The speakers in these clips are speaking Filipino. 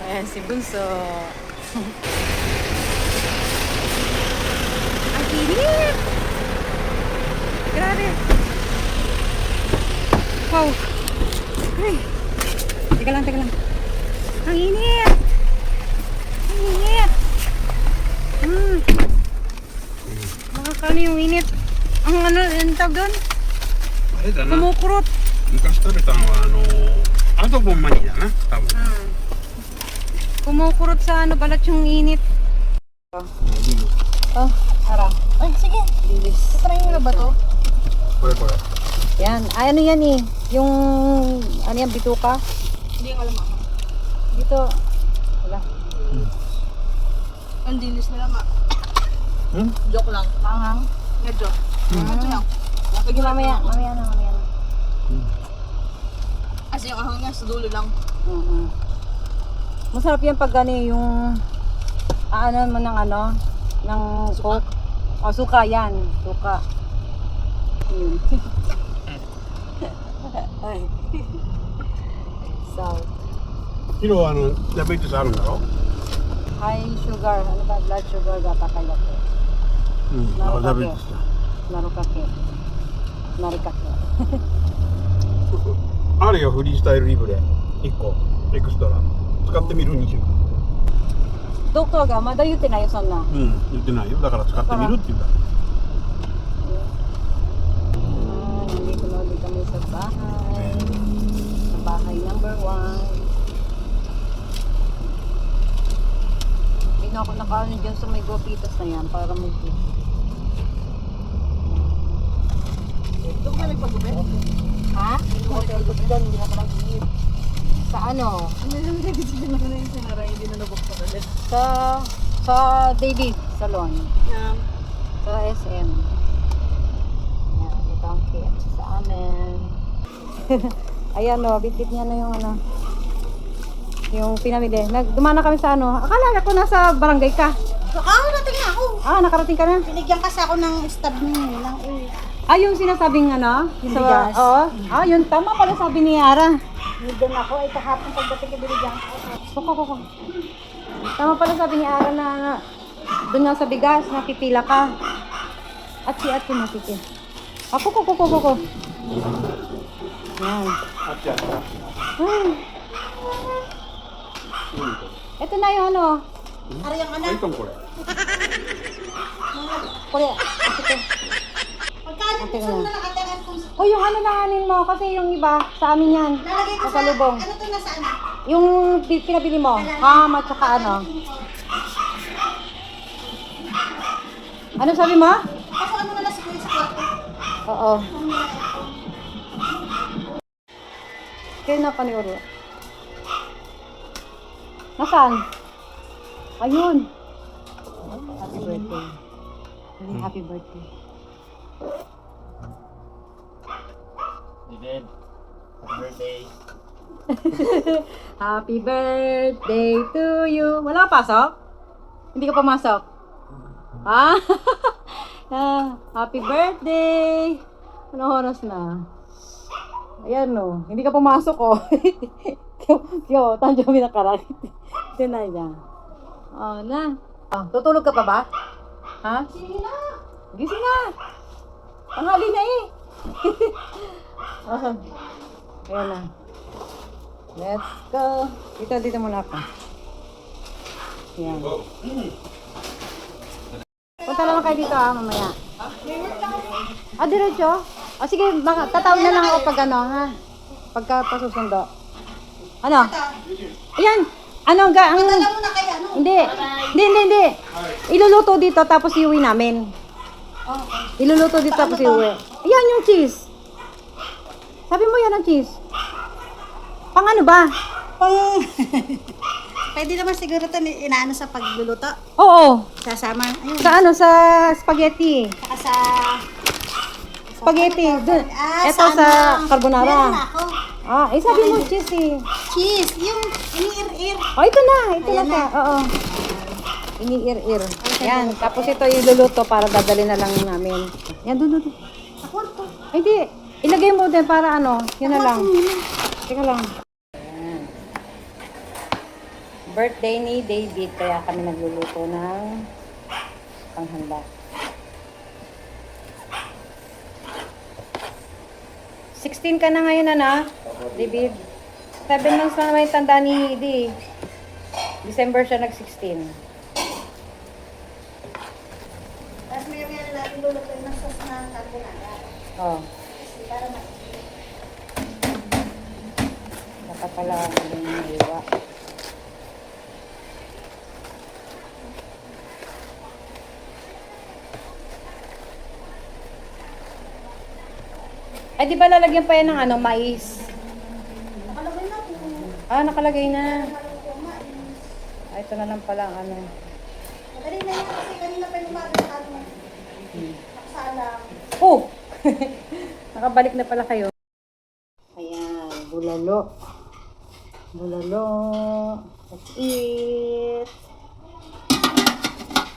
Ayan si Bunso. Ang init! Grabe! Wow! Ay! Teka lang, teka lang. Ang init! Ang init! Nakakano yung init. Ang ano, yung tawag doon? あれだな。 Kumukurot. 昔食べたのはアドボンマニだな、多分。 Kumukurot sa ano, balat yung init. Oh, harap. Ay, sige. Bilis. Try mo na ba to? これこれ。 Yan. Ay, ano yan eh. Yung, ano yan, bituka. Hindi ko alam ako. Dito. Wala. Ang dinis nila ma. Hmm? Joke lang. Manghang. Medyo. Medyo lang. Sige, mamaya. Mamaya na, mamaya na. Kasi yung ahang niya sa dulo lang. Masarap yan pag gani yung ano mo ng ano, ng coke. O, suka yan. Suka. Yun. Ay. Salt. ヒロはダイアベティスあるんだろ High sugar. Ano ba? Blood sugar gata kayo ko. うん、ダイアベティスだ。 Narukake. Narukake. あるよ、フリースタイルリブレ。1個、エクストラ。使ってみる2週間。 Doktor ga, madayo tinayo son na. うん、言ってないよ。だから使ってみるって言うんだ。 Nandito na ulit kami sa bahay. Sa bahay number 1. Hindi na ako nakaano dyan sa may gopitas na yan para mag-eat. Doon ka nagpagupit? Ha? Hindi ako nag-iip. Sa ano? Hindi naman nag-iip na yung sinara. Hindi na nabok pa ulit. Sa David Salon. Yeah. Sa SM. Yan, ito ang kit sa amin. Ayan o, bitbit niya na yung ano. Yung pinamili. Dumana kami sa ano. Akala ko nasa barangay ka. Nakakarating na ako. Ah, nakarating ka na. Binigyan kasi ako ng stab ng Ah, yung sinasabing ano? Yung Sa, bigas. oo. Ah, yun. Tama pala sabi ni Ara. Binigyan ako. Ay, kahapon pagdating ka binigyan ko. Kuko. Tama pala sabi ni Ara na doon nga sa bigas, nakipila ka. At si Ate Matike. Ah, kuko. Yan. あっちやった。 Ito na yung ano. Ari ang いい anak. かもこれ。 Kuri. Ate. Pagkano Ate gusto mo na. na nakatangan kung O yung ano na anin mo kasi yung iba sa amin yan. lalagay ko Sa salubong. ano to nasa anak? Yung pinabili mo. Ham at saka ano. Ano sabi mo? Kaso ano na lang siguro sa kwarto? Oo. Kaya na paniuro. Nasaan? Ayun. Happy birthday. Happy birthday. David, happy birthday. Happy birthday to you. Wala ka pasok? Hindi ka pumasok? Ah? Happy birthday. Ano oras na? Ayan no. Hindi ka pumasok oh. Kyo, tanjo mi nakarakit. Tinay niya. Oh, na. Ah, tutulog ka pa ba? Ha? Gising na. Tanghali na eh. Oh. Ayan na. Let's go. Dito muna ako. Ayan. Punta lang kayo dito mamaya. Ah, diretso? O sige, baka tatawag na lang ako pag ano, ha? Pagka pasusundo. Ano? Ayan. Ano ga? Ang... Alam mo na kaya ano? Hindi. Iluluto dito tapos iuwi namin. Iluluto dito tapos iuwi. Ayan yung cheese. Sabi mo yan ang cheese. Pang ano ba? Pang... Pwede naman siguro ito inaano sa pagluluto. Oo. Sasama. Ayun. Sa ano? Sa spaghetti. Saka sa... Spaghetti. Dun. Ah, Ito sa ano? carbonara. Meron na ako. Ah, sabi mo cheese eh. Cheese. Yung iniir-ir. Oh, ito na. Ito Ayan na. Oo. Iniir-ir. Yan. Tapos ito iluluto para dadali na lang namin. Yan, doon. Sa kwarto. Ay, di. Ilagay mo din para ano. Yun na lang. Teka lang. birthday ni David, kaya kami nagluluto ng panghanda. 16 ka na ngayon, David? 7 months lang naman yung tanda ni Di. December siya nag-16. Tapos may natin lulutuin ng sauce na carbonara. Oh. Para Dapat pala magaling yung hiwa. Ay, di ba lalagyan pa yan ng mais? nakalagay na po. Ah, nakalagay na. Nakalagay po mais. Ah, ito na lang pala ang ano. Madali na yan kasi kanina pa yung umaga nakasalang. Oh! Nakabalik na pala kayo. Ayan, bulalo. Bulalo. Let's eat.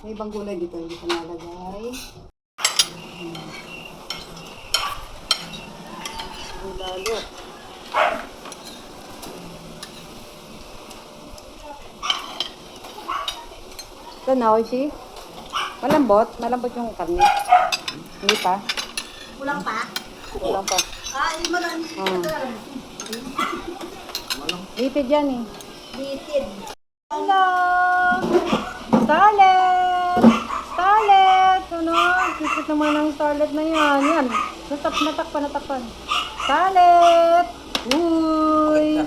May ibang gulay dito, hindi ko nalagay. Bulalo. Ito na, Oishi. Malambot? Malambot yung karne. Hindi pa? Kulang pa? Kulang pa. Hindi mo lang. Litid yan eh. Litid. Hello! Starlet! Starlet! Ano? Kisit naman ang starlet na yan. Yan. Natakpan. Starlet! Uy!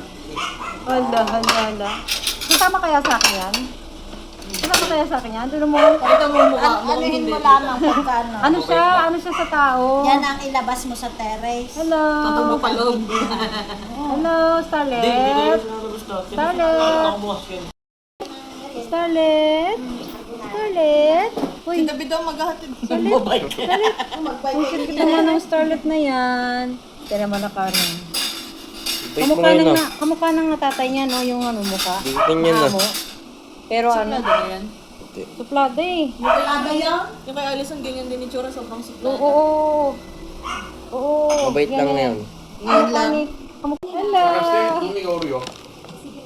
Hala. Kasama kaya sa akin yan? Kasama kaya sa akin yan? Tignan mo. Anuhin mo lamang pagkano. Ano siya? Ano siya sa tao? Yan ang ilabas mo sa terrace. Hello! Hello, Starlet! Starlet! Uy! Si David daw maghahatid. Starlet! Ang cute naman ng Starlet na yan. Kaya naman na kanin. Kamukha ng natatay niya, no? Yung ano mukha. Ganyan na. Amo. Pero ano? Suplada eh. Yung kay Alice ang ganyan din itsura, sobrang supla. Oo. Mabait lang na yan. Yan lang. Hello!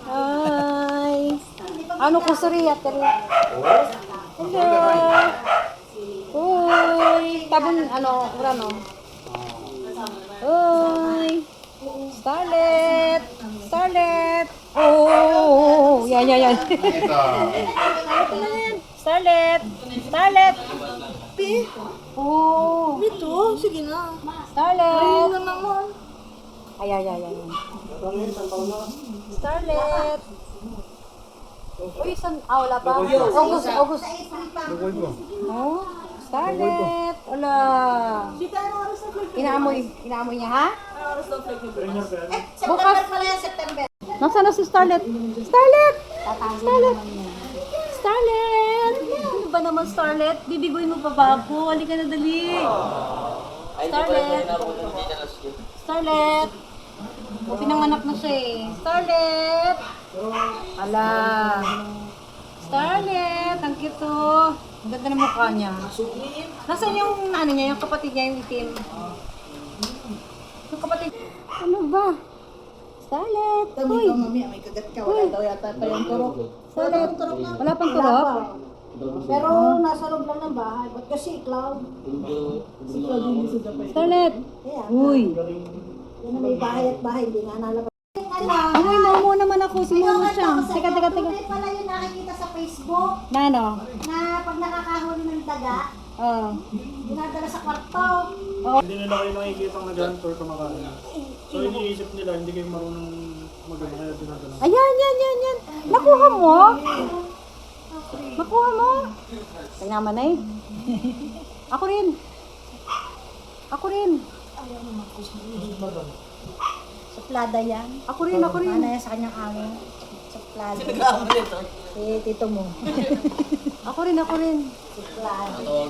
Hi! Ano ko suriya? Hello! Uy! Tabon, urano? Uy! Starlet! Oh! Yan. Starlet! Oh! Ito, sige na. Starlet! Ano naman? Ay. Starlet! Uy, wala pa. August. Lukoy ko. Oh, Starlet! Wala. Inaamoy niya, ha? September pala yan, September. Nasaan na si Starlet? Starlet! Ano ba naman, Starlet? Bibigoy mo pa ba ako? Halika na, dali. Starlet! Pinanganak na siya eh. Starlet! Ala! Starlet! Ang cute oh. Ang ganda ng mukha niya. Nasaan yung niya, yung kapatid niya, yung itim? Yung kapatid. Ano ba? Starlet! Uy! May kagat ka. Wala daw yata pa yung turok. Starlet! Wala pang turok? Pero nasa loob lang ng bahay. Ba't kasi cloud? Starlet! Uy! Yan na may bahay at bahay. Hindi nga nalabas. Amoy mo naman ako. Sumulot siya. Teka. May pala yung nakikita sa Facebook Na ano? na pag nakakahuli ng daga, Oh. dinadala sa kwarto. Hindi nila kayo nakikita ang nag-hunt or kumakain. So iniisip nila, hindi kayo marunong mag-ano kaya dinadala. Ayan. Nakuha mo? Kaya naman eh. Ako rin. Suplada yan. Ako rin. Ano yan sa kanyang amo? Suplada. Nag-aamo nito. Si tito mo. Ako rin. Suplada. Yan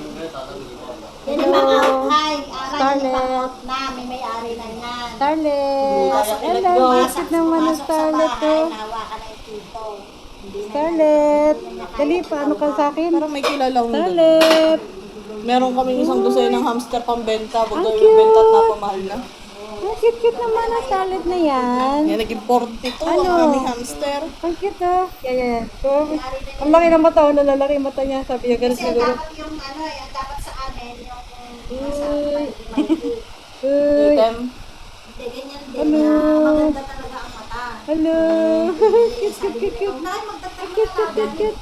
Hello. yung mga hi. Starlet. Out na. May may-ari na yan. Starlet. Hello. Cute naman ang Starlet ko. Nahawakan na yung tito. Starlet. Dali, paano ka sa akin? Parang may kilala ko doon. Starlet. Meron kaming isang dosay ng hamster pambenta. Huwag daw Ang yung benta at cute. napamahal na. Ang cute cute naman ang Starlet na yan. Yan, naging 42 Ano? ang aming hamster. Ang cute ah. Yeah. So, ang laki ng mata, lalaki yung mata niya. Sabi niya, ganun siguro. Yung ano, yung dapat sa amin, yung Uy. Uy. Tem. hindi, ganyan din Hello. na maganda talaga ang mata. Hello. Cute. Dahil magtatapos Cute.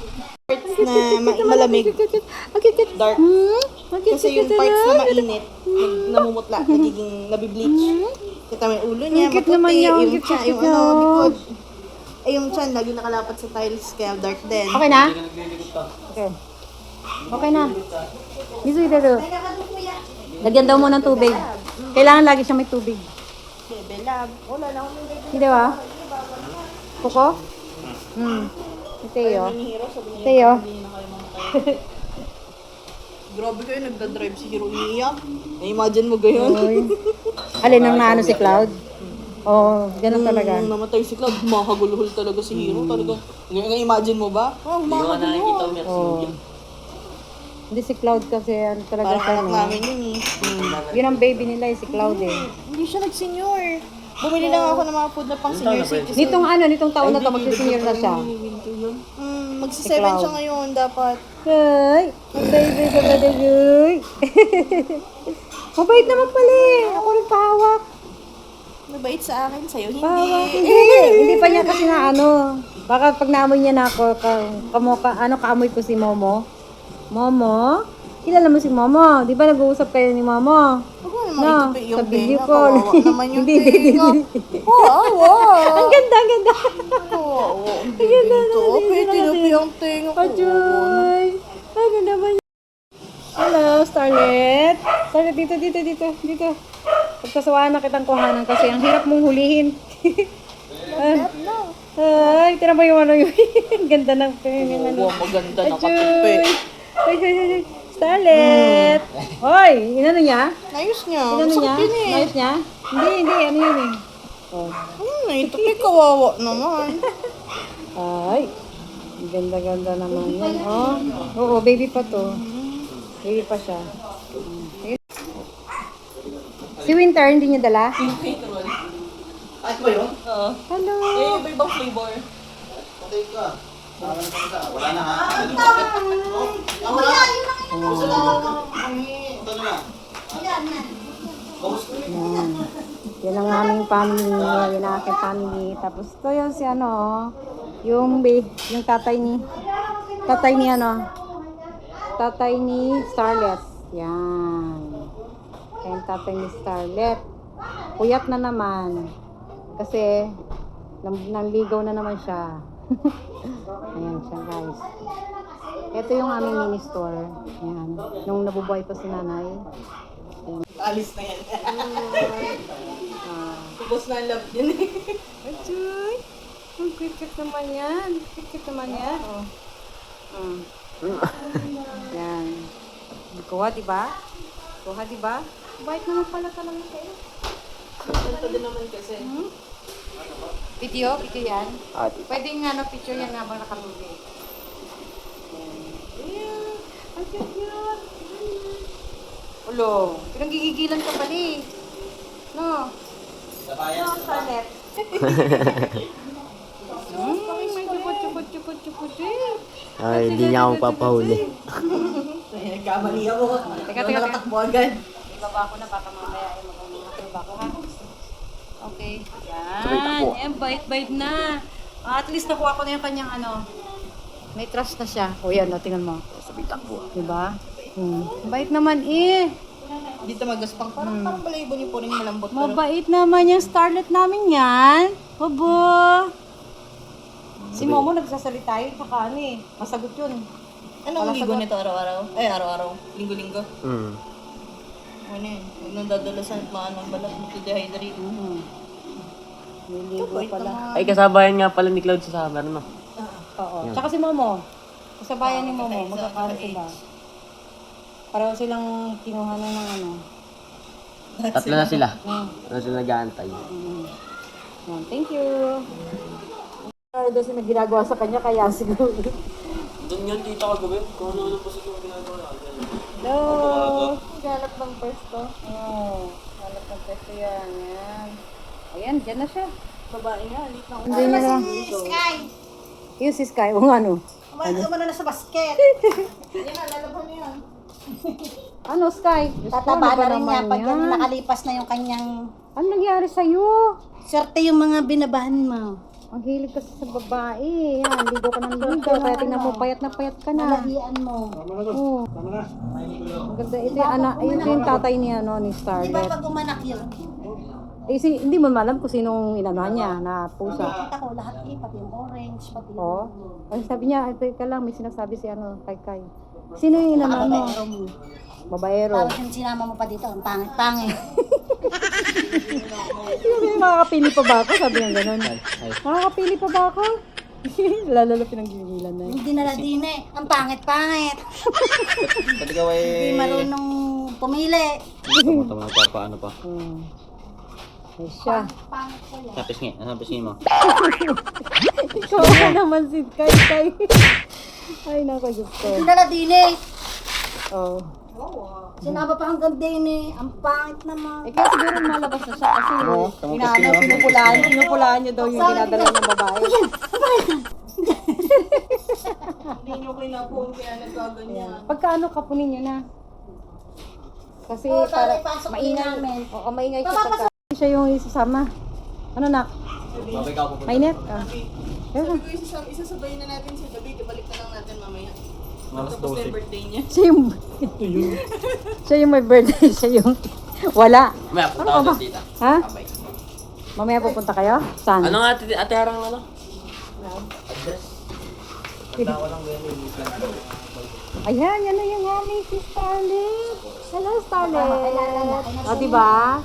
Na malamig. Ang cute. Dark. Ang cute. Kasi yung parts na mainit, namumutla, nagiging nabibleach. Kita mo yung ulo niya, Ang cute naman maputi, niya, ang yung cute, tiyan, yung cute ano, niya. likod. Eh, yung tiyan, lagi nakalapat sa tiles, kaya dark din. Okay na? Okay. Okay na. Dito. Lagyan daw mo ng tubig. Kailangan lagi siya may tubig. Bebe lab. Wala na akong bebe. Hindi ba? Kuko? Teo. Teo. Grabe kayo, nagdadrive si Hiro umiiyak. Na-imagine mo gayon? Oy. Alin ang naano si Cloud? Oo, ganun talaga. Nung namatay si Cloud, mahagulhol talaga si Hiro. Talaga. Nga-imagine mo ba? Oh, Hindi ko nakikita mahagulhol. ang merci. Oo. Hindi si Cloud kasi ano talaga Parang siya. anak No? namin yun eh. Yun ang baby nila si Cloud eh. Hindi siya nag-senior. Bumili lang ako ng mga food na pang senior citizen. Nitong taon na to, magsisenior na siya. Magsi-7 siya ngayon dapat. Ay, ang baby ka ba dagoy? Mabait naman pala eh. Ako rin pahawak. Mabait sa akin, sa'yo Pahawak. hindi. Hindi pa niya kasi na ano. Baka pag naamoy niya na ako, kaamoy ko si Momo. Momo? Kilala mo si Momo? Di ba nag-uusap kayo ni Momo? Huwag mo naman No, itupi yung sa video tenga. call. Kawawa naman yung Hindi. tenga. Kawawa. Ang ganda. Kawawa. Ang dito. Pwede tinupi ang tenga ko. Ajoy! Ano naman yun? Hello, Starlet. Starlet, dito. Pagkasawaan na kitang kuhanan kasi ang hirap mong hulihin. Ay, tira mo yung ano yun. Ang ganda ng ano. Wow, maganda nakatupi. Ay. Starlet! Hoy, inano niya? Ayos niya. Inano niya? Sakit yun eh. Ayos niya? Hindi, ano yun eh. Oh. Naitupi, kawawa naman. Ay, ang ganda naman yan. Oh. Oo, baby pa to. Baby pa siya. Si Winter, hindi niya dala? Ay, ba yun? Oo. Hello! Eh, iba-ibang flavor. Patay ka. Wala na ha? Ito na. Yan. Yan ang aming family. Yan ang aking family. Tapos ito yung si ano, oh. yung tatay ni Starlet. Yan. Yung tatay ni Starlet. Puyat na naman. Kasi nanligaw na naman siya. Ayan siya guys. Ito yung aming mini store. Ayan. Nung nabubuhay pa si nanay. Alis na yan. Ubus na ang love yun eh. Ajoy! Ang cute naman yan. Cute naman yan. Oh. Yan. Kuha, diba? Bait naman pala talaga kayo. Ganda din naman kasi. Video yan. Pwede nga picture yan habang nakalubi. Ayan. Ang cute. Ulo, pinanggigigilan ka pala eh. No? No, Starlet. May chupot eh. Ay, hindi niya ako papahuli. Nagkamali ako. Teka. Nakatakbo agad. Ibaba ko na baka mamaya ay mag-ibaba ko ha. Okay. Yan. Yan, bait na. At least nakuha ko na yung kanyang ano. May trust na siya. O yan, tingnan mo. Sabi takbo. Diba? Bait naman eh. Dito magaspang. Parang balayibo niyo po rin malambot. Pero Mabait naman yung Starlet namin yan. Bobo. Si Momo nagsasalita yun, saka ano eh. Masagot yun. anong ligo nito araw-araw? Ay, araw-araw. Linggo-linggo. Ano yun? Huwag nang dadala sa maanong balat. Dehydrate. May ligo pala. Ay, kasabayan nga pala ni Cloud sa summer, no? Oo. Tsaka si Momo. Kasabayan ni Momo. Magkakano sila. Pareho silang kinuha na ng ano. Tatlo na sila. Tatlo sila nag-aantay. Yan, thank you. Ano daw siya ginagawa sa kanya, kaya siguro. Doon yan kita kagabi. Kung ano po siguro ginagawa natin. Hello! Galap ng pwesto. Oo. Galap ng pwesto yan. Yan. Ayan, dyan na siya. Babae nga, alit na Hindi na lang. Si Sky. Yung si Sky, o ano? Umano na sa basket. Yan na, lalaban niya. Ano, Sky? Diyos ko, Tataba ano ba na rin niya naman pag yan? nakalipas na yung kanyang... Ano nangyari sa'yo? Swerte yung mga binabahan mo. Ang hilig kasi sa babae. Yan, ligo ka ng ligo. Kaya tingnan mo, payat na payat ka na. Nalahian mo. Tama na to. Oo. Tama na. Ang ganda. Ito yung tatay niya, no, ni Di ba Starlet. pag umanak yun? Hindi mo malam kung sinong inanuhan niya na pusa. Nakita ko lahat pati yung orange, pati yung... Oo. Ay, sabi niya, teka lang, may sinasabi si Kay. Sino yung inanuhan mo? Babaero mo. Babaero. Tapos yung sinama mo pa dito, ang pangit-pangit. Makakapili pa ba ako? Sabi niya ganun. Makakapili pa ba ako? Lalala pinanggigilan na yun. Hindi na din ang pangit-pangit. Pati ka Hindi marunong pumili. Tama-tama paano pa. Ay siya. Pangit ko yan. Tapos mo. Ikaw naman si Kay. Ay, nako, Diyos ko. Hindi na din Oh. Sinama pa hanggang din Ang pangit naman. Eh, kaya siguro malabas na siya kasi pinupulaan niyo daw yung dinadala ng babae. Hindi nyo kinapuan kaya nagkaganyan. Pagkaano kapunin niyo na? Kasi Oo, para ipasok din maingay. namin. Oo, maingay siya pagka. Siya yung isasama. Ano nak? Mainit? Ah. Sabi ko, isasabay na natin si David. Ibalik na lang natin mamaya. Tapos na yung birthday niya. Siya yung may birthday. Siya yung wala. Mamaya, punta Ano ko ba? doon, tita. Ha? Mamaya pupunta kayo? Saan? Ano nga, ate Harang, ano? Ayan, yan na yung aming si Starlet. Hello, Starlet. O, diba?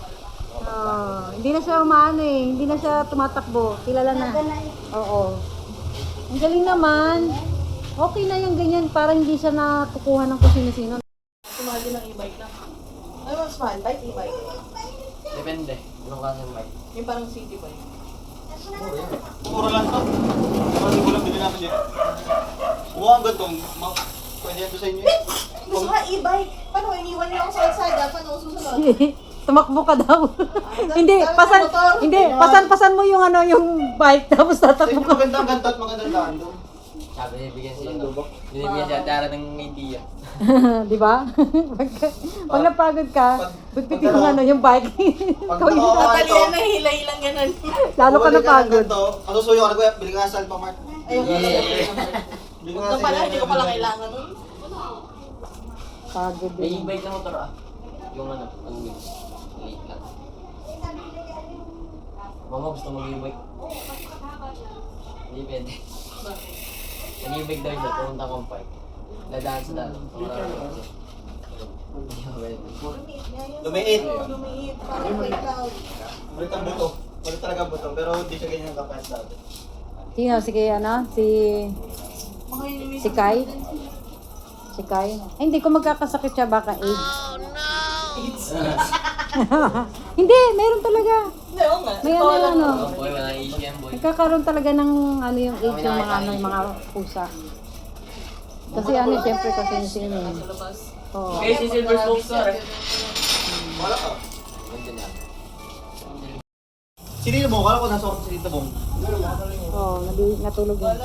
Oh, hindi na siya umaano eh. Hindi na siya tumatakbo. Kilala na. Oo. Ang galing naman. Okay na yung ganyan. Para hindi siya nakukuha ng kung sino-sino. Sumahal din ng e-bike na. Ano mas mahal? Bike, e-bike? Depende. Anong klase ng bike? Yung parang city bike. Mura lang to. Parang ko lang bilhin natin yan. Oo, ang gantong. Pwede yan to sa inyo. Gusto ka e-bike? Paano iniwan niyo ako sa kalsada? Paano ako susunod? Tumakbo ka daw. hindi, dami pasan, ng motor. hindi, pasan mo yung yung bike tapos Sa tatakbo inyo ka. magandang ganto at magandang daan doon. Sabi, binibigyan siya ate Harang ng idea. Di ba? Pag napagod ka, bigpitin mo yung bike. Pag Ikaw yung nakawa Tatalian na hila-hilang ganun. lalo ka napagod. Kasusuyo ka na kuya, bili ka nga sa Alphamart. Ayun. Bili Huwag na pala, hindi ko pala kailangan nun. Pagod May din. e-bike na motor ah. Yung ano, ang wheels. Liit lang. Mama, gusto mo mag-e-bike? Hindi pwede. Ang e-bike daw siya, pumunta kong park. Dadaan sa daan. Hindi pwede. Lumiit. Lumiit, parang may cloud. Balik ang buto. Balik talaga ang buto. Pero hindi siya ganyan kapas dati. Sino? Si Kai? Si Kai? Ay, hindi ko magkakasakit siya, baka AIDS. Oh, no! Hindi, meron talaga. Hindi, oo nga. May ano. Oh boy, walang issue yan boy. Nagkakaroon talaga ng yung AIDS yung mga pusa. Kasi siyempre kasi yung sino. Sa labas. Oo. Okay, si Silver Smoke Star eh. Wala ka. Nandiyan yan. Sinino mo? Kala ko nasa office si Tito Bong. Oo, natulog yun.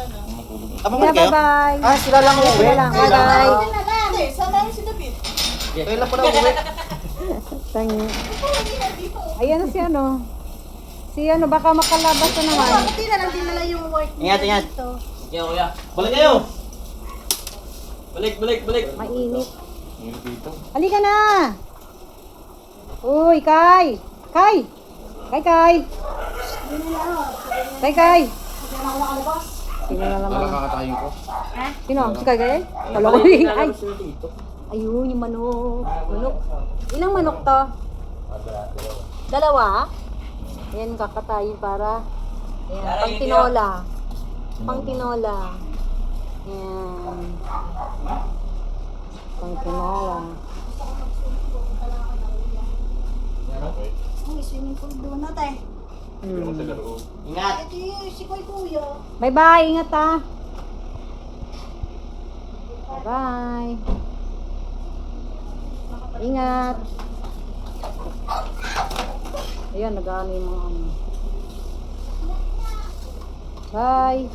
Tama Yeah, bye-bye. Sila lang uwi. Sila lang, bye-bye. Hindi, sama si David. Kaya lang pala uwi. Tangi. Ayan na si baka makalabas na naman. Hindi na lang dinala yung work Ingat, ingat. dito. Kaya kuya. Balik kayo! Balik. Mainit. Halika na! Uy, Kai! Kai! Sino na naman? Kakatayin ko. Sino? Si Kai? Wala ko rin. Ay! Ayun, yung manok. Ilang manok to? 2? Ayan, kakatayin para. Ayan, pang tinola. Ayan. Pang tinola. Uy, swimming pool doon na tayo. Ingat! Ito yung si Kuya. Bye-bye, ingat ha. Bye-bye. Ingat. Ayan, nag-ano yung mga Bye.